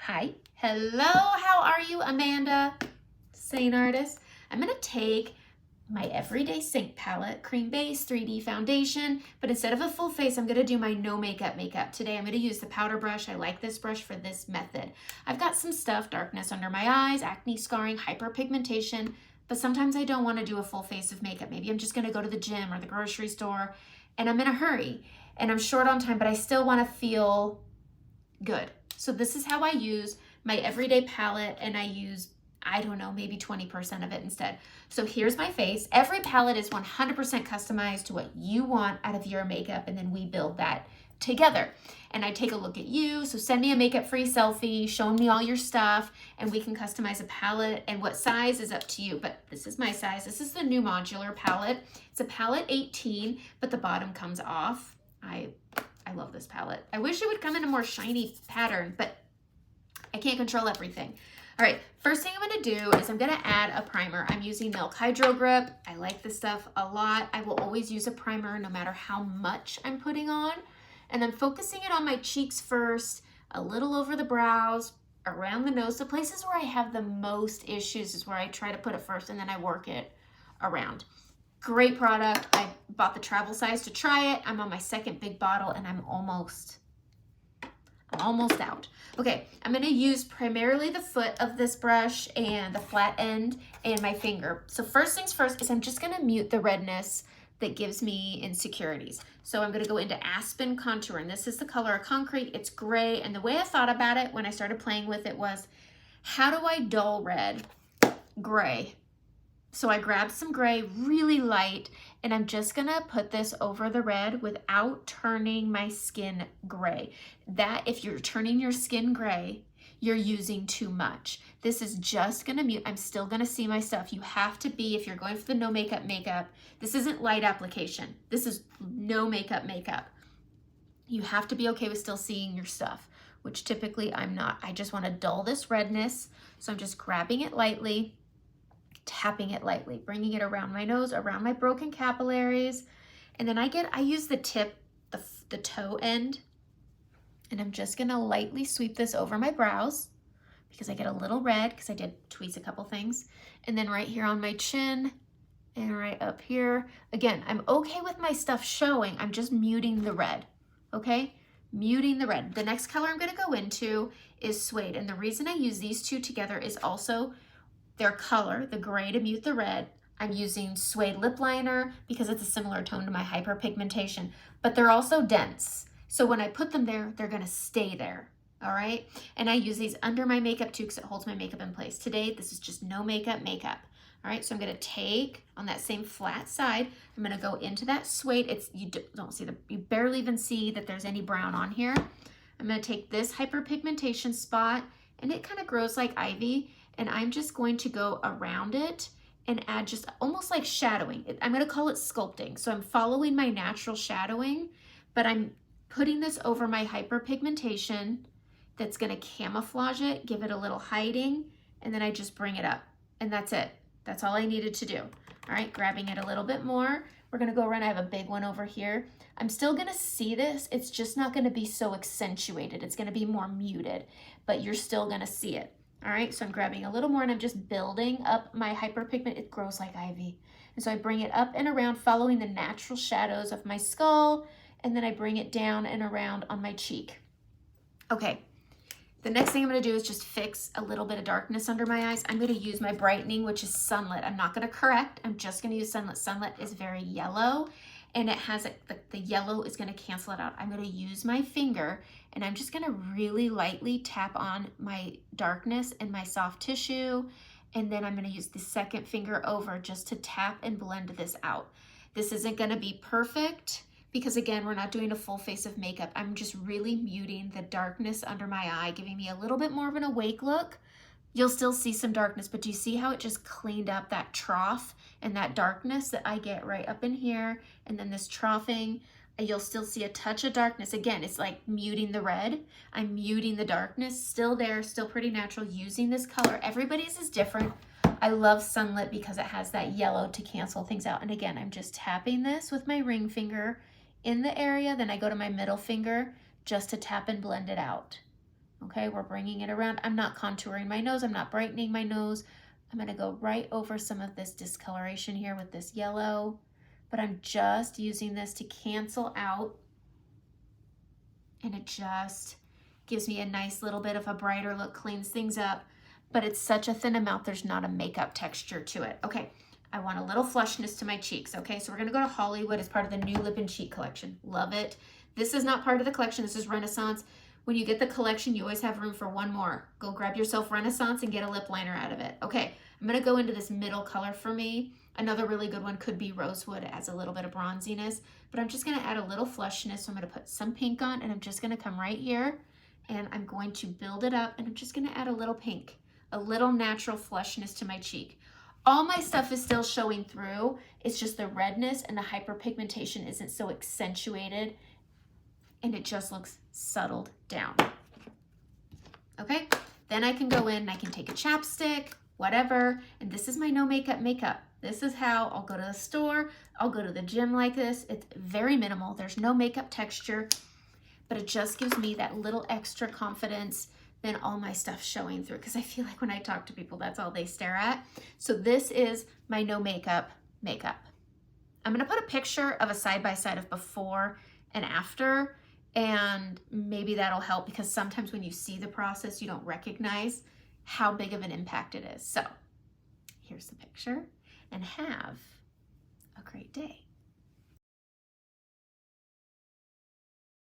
Hi, hello, how are you, Amanda? Seint artist. I'm gonna take my everyday Seint palette, cream base, 3D foundation, but instead of a full face, I'm gonna do my no makeup makeup. Today I'm gonna use the powder brush. I like this brush for this method. I've got some stuff, darkness under my eyes, acne scarring, hyperpigmentation, but sometimes I don't wanna do a full face of makeup. Maybe I'm just gonna go to the gym or the grocery store and I'm in a hurry and I'm short on time, but I still wanna feel good. So this is how I use my everyday palette, and I use, I don't know, maybe 20% of it instead. So here's my face. Every palette is 100% customized to what you want out of your makeup, and then we build that together. And I take a look at you, so send me a makeup-free selfie, showing me all your stuff, and we can customize a palette, and what size is up to you. But this is my size. This is the new modular palette. It's a palette 18, but the bottom comes off. I love this palette. I wish it would come in a more shiny pattern, but I can't control everything. All right, first thing I'm gonna do is I'm gonna add a primer. I'm using Milk Hydro Grip. I like this stuff a lot. I will always use a primer no matter how much I'm putting on. And I'm focusing it on my cheeks first, a little over the brows, around the nose. The places where I have the most issues is where I try to put it first and then I work it around. Great product. I bought the travel size to try it. I'm on my second big bottle and I'm almost out. Okay, I'm gonna use primarily the foot of this brush and the flat end and my finger. So first things first is I'm just gonna mute the redness that gives me insecurities. So I'm gonna go into Aspen Contour, and this is the color of Concrete. It's gray, and the way I thought about it when I started playing with it was, how do I dull red gray? So I grabbed some gray, really light, and I'm just gonna put this over the red without turning my skin gray. That, if you're turning your skin gray, you're using too much. This is just gonna mute. I'm still gonna see my stuff. You have to be, if you're going for the no makeup makeup, this isn't light application. This is no makeup makeup. You have to be okay with still seeing your stuff, which typically I'm not. I just wanna dull this redness. So I'm just grabbing it lightly, tapping it lightly, bringing it around my nose, around my broken capillaries. And then I use the tip, the toe end, and I'm just gonna lightly sweep this over my brows because I get a little red because I did tweeze a couple things. And then right here on my chin and right up here. Again, I'm okay with my stuff showing. I'm just muting the red, okay? Muting the red. The next color I'm gonna go into is Suede. And the reason I use these two together is also their color, the gray to mute the red. I'm using Suede lip liner because it's a similar tone to my hyperpigmentation, but they're also dense. So when I put them there, they're gonna stay there, all right? And I use these under my makeup too because it holds my makeup in place. Today, this is just no makeup makeup. All right, so I'm gonna take on that same flat side, I'm gonna go into that Suede. You don't see you barely even see that there's any brown on here. I'm gonna take this hyperpigmentation spot, and it kind of grows like ivy, and I'm just going to go around it and add just almost like shadowing. I'm gonna call it sculpting. So I'm following my natural shadowing, but I'm putting this over my hyperpigmentation that's gonna camouflage it, give it a little hiding, and then I just bring it up, and that's it. That's all I needed to do. All right, grabbing it a little bit more. We're gonna go around, I have a big one over here. I'm still gonna see this, it's just not gonna be so accentuated. It's gonna be more muted, but you're still gonna see it. All right, so I'm grabbing a little more and I'm just building up my hyperpigment. It grows like ivy. And so I bring it up and around, following the natural shadows of my skull, and then I bring it down and around on my cheek. Okay, the next thing I'm gonna do is just fix a little bit of darkness under my eyes. I'm gonna use my Brightening, which is Sunlit. I'm not gonna correct, I'm just gonna use Sunlit. Sunlit is very yellow, and it has the yellow is gonna cancel it out. I'm gonna use my finger, and I'm just gonna really lightly tap on my darkness and my soft tissue, and then I'm gonna use the second finger over just to tap and blend this out. This isn't gonna be perfect because, again, we're not doing a full face of makeup. I'm just really muting the darkness under my eye, giving me a little bit more of an awake look. You'll still see some darkness, but do you see how it just cleaned up that trough and that darkness that I get right up in here? And then this troughing, you'll still see a touch of darkness. Again, it's like muting the red. I'm muting the darkness, still there, still pretty natural, using this color. Everybody's is different. I love Sunlit because it has that yellow to cancel things out. And again, I'm just tapping this with my ring finger in the area, then I go to my middle finger just to tap and blend it out. Okay, we're bringing it around. I'm not contouring my nose. I'm not brightening my nose. I'm gonna go right over some of this discoloration here with this yellow, but I'm just using this to cancel out, and it just gives me a nice little bit of a brighter look, cleans things up, but it's such a thin amount, there's not a makeup texture to it. Okay, I want a little flushness to my cheeks, okay? So we're gonna go to Hollywood as part of the new lip and cheek collection. Love it. This is not part of the collection, this is Renaissance. When you get the collection, you always have room for one more. Go grab yourself Renaissance and get a lip liner out of it. Okay, I'm gonna go into this middle color for me. Another really good one could be Rosewood, adds a little bit of bronziness, but I'm just gonna add a little flushness. So I'm gonna put some pink on, and I'm just gonna come right here and I'm going to build it up, and I'm just gonna add a little pink, a little natural flushness to my cheek. All my stuff is still showing through. It's just the redness and the hyperpigmentation isn't so accentuated, and it just looks settled down. Okay, then I can go in and I can take a chapstick, whatever, and this is my no makeup makeup. This is how I'll go to the store, I'll go to the gym like this. It's very minimal, there's no makeup texture, but it just gives me that little extra confidence than all my stuff showing through, because I feel like when I talk to people, that's all they stare at. So this is my no makeup makeup. I'm gonna put a picture of a side-by-side of before and after, and maybe that'll help, because sometimes when you see the process, you don't recognize how big of an impact it is. So here's the picture, and have a great day.